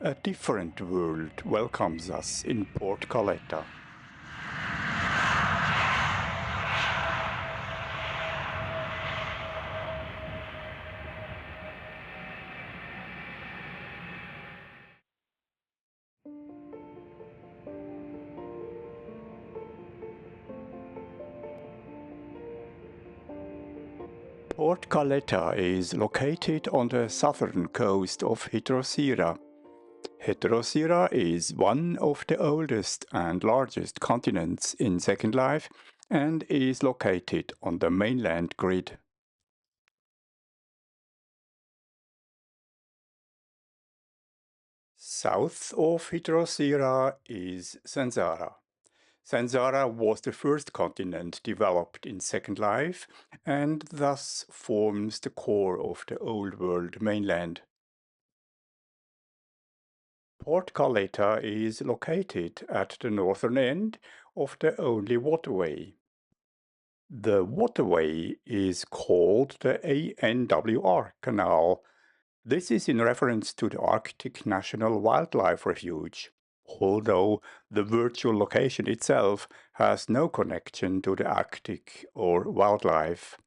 A different world welcomes us in Port Calleta. Port Calleta is located on the southern coast of Heterocera. Heterocera is one of the oldest and largest continents in Second Life and is located on the mainland grid. South of Heterocera is Zanzara. Zanzara was the first continent developed in Second Life and thus forms the core of the Old World mainland. Port Calleta is located at the northern end of the only waterway. The waterway is called the ANWR Canal. This is in reference to the Arctic National Wildlife Refuge, although the virtual location itself has no connection to the Arctic or wildlife.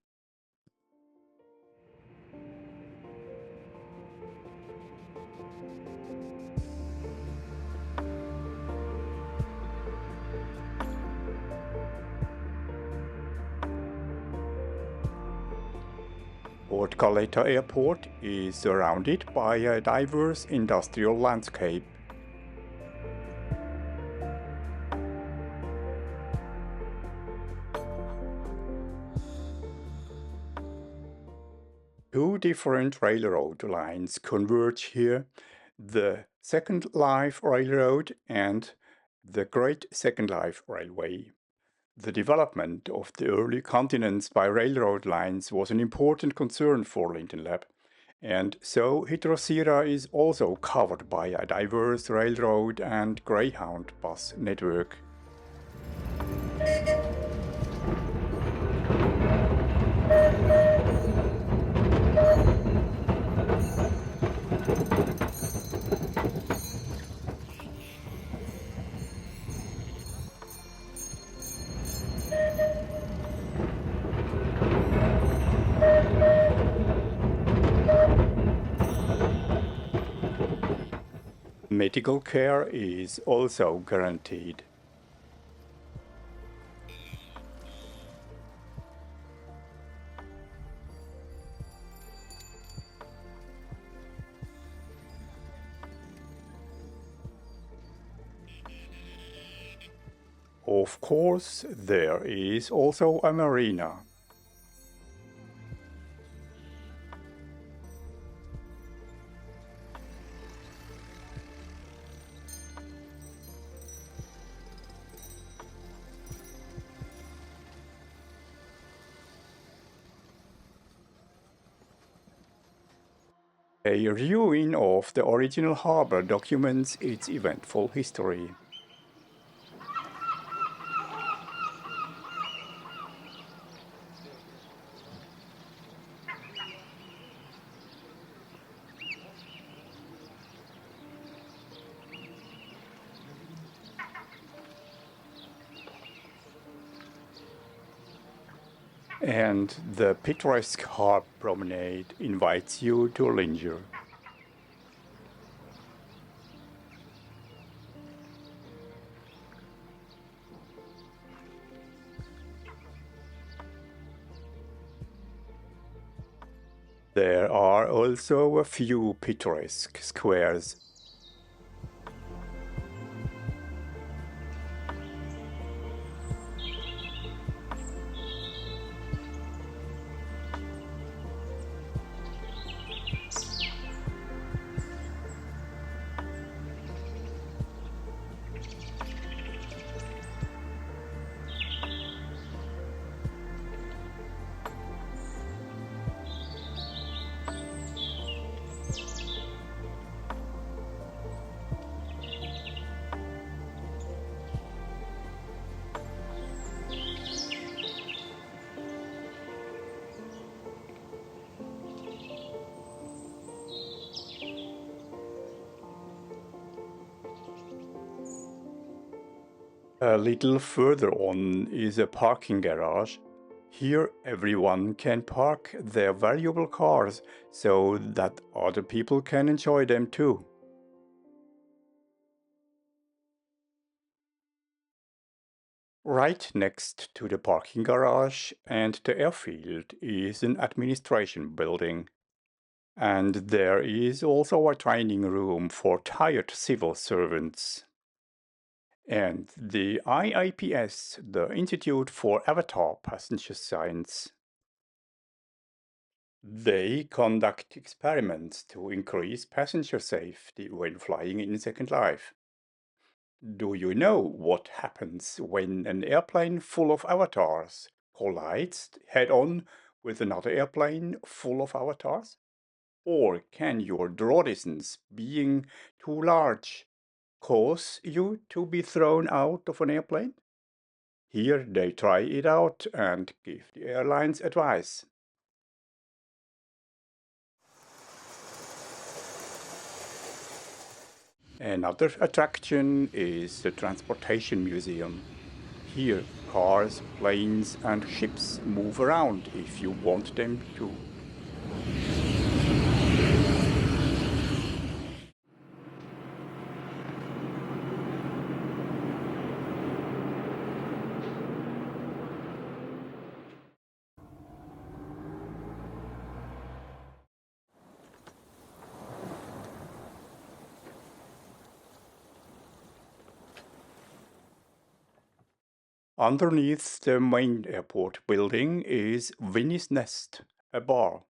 Port Calleta Airport is surrounded by a diverse industrial landscape. Two different railroad lines converge here, the Second Life Railroad and the Great Second Life Railway. The development of the early continents by railroad lines was an important concern for Linton Lab, and so Heterocera is also covered by a diverse railroad and Greyhound bus network. Medical care is also guaranteed. Of course, there is also a marina. A reviewing of the original harbor documents its eventful history. And the picturesque harp promenade invites you to linger. There are also a few picturesque squares. A little further on is a parking garage. Here everyone can park their valuable cars so that other people can enjoy them too. Right next to the parking garage and the airfield is an administration building. And there is also a training room for tired civil servants. And the IIPS, the Institute for Avatar Passenger Science. They conduct experiments to increase passenger safety when flying in Second Life. Do you know what happens when an airplane full of avatars collides head-on with another airplane full of avatars? Or can your draw distance being too large cause you to be thrown out of an airplane? Here they try it out and give the airlines advice. Another attraction is the Transportation Museum. Here, cars, planes, and ships move around if you want them to. Underneath the main airport building is Winnie's Nest, a bar.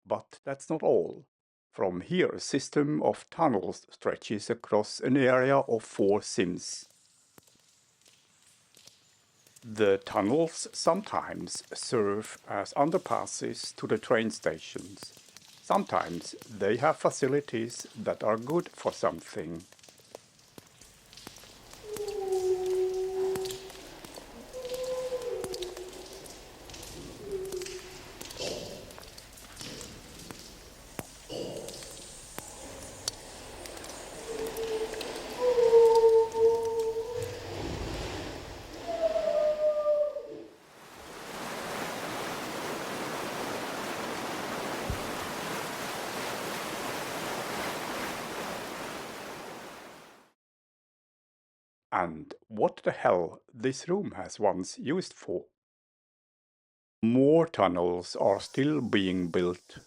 But that's not all. From here, a system of tunnels stretches across an area of 4 sims. The tunnels sometimes serve as underpasses to the train stations. Sometimes they have facilities that are good for something. And what the hell this room has once used for. More tunnels are still being built.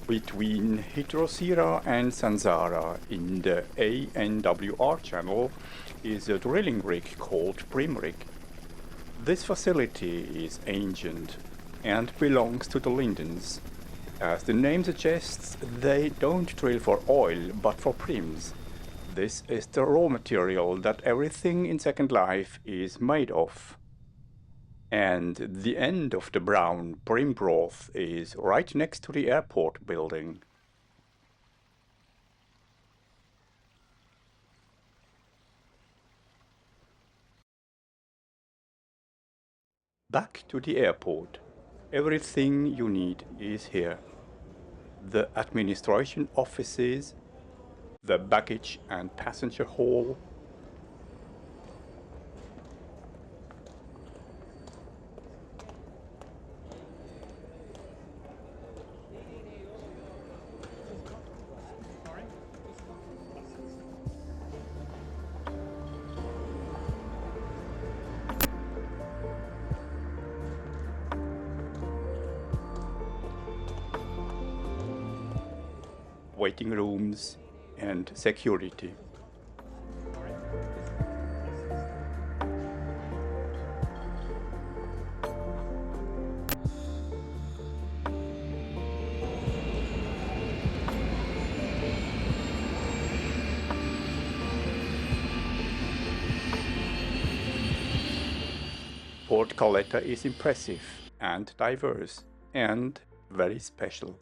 Between Heterocera and Sansara in the ANWR channel is a drilling rig called Brim Rig. This facility is ancient and belongs to the Lindens. As the name suggests, they don't drill for oil but for prims. This is the raw material that everything in Second Life is made of. And the end of the brown brim broth is right next to the airport building. Back to the airport. Everything you need is here. The administration offices, the baggage and passenger hall, waiting rooms, and security. Port Calleta is impressive and diverse, and very special.